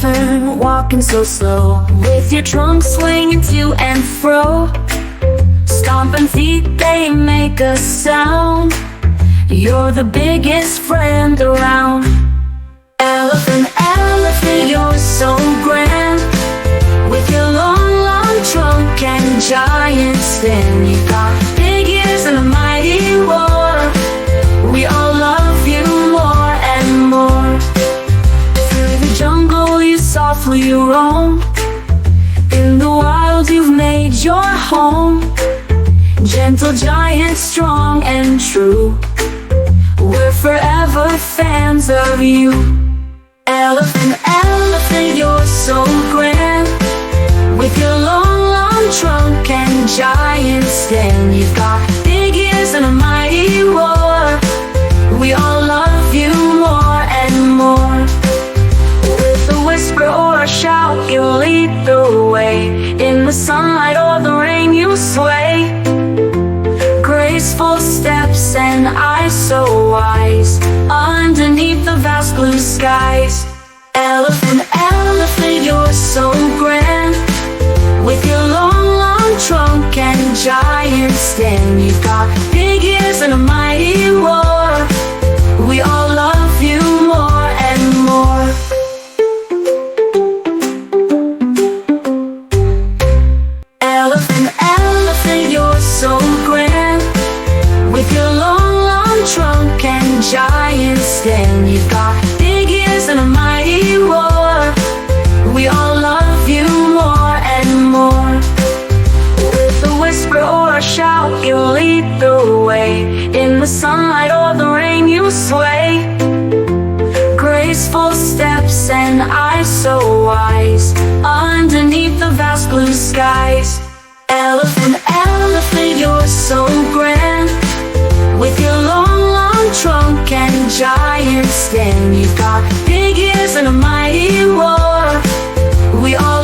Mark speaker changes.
Speaker 1: elephant walking so slow, with your trunk swinging to and fro. Stomping feet, they make a sound. You're the biggest friend around. Elephant, elephant, you're so grand. With your long, long trunk and giant stand, you got big ears and a mighty roar. We all love you more and more. Through the jungle you softly roam. In the wild you've made your home. Gentle giant, strong and true. We're forever fans of you. Elephant, elephant, you're so grand. With your long, long trunk and giant stand, you've got big ears and a mighty roar. We all love you more and more. With a whisper or a shout, you lead the way. In the sunlight or the rain you sway. Graceful steps and eyes so wise, underneath the vast blue skies. Elephant, elephant, you're so grand. With your long, long trunk and giant stand, you've got big ears and a mighty roar. We all love you more and more. Elephant, elephant, you're so grand. With your long, long trunk and giant stand, you've got big ears and a mighty roar. We all love you more and more. With a whisper or a shout, you lead the way. In the sunlight or the rain you sway. Graceful steps and eyes so wise, underneath the vast blue skies. Elephant, elephant, you're so grand. With your long, long trunk and giant stand, you've got big ears and a mighty roar. We all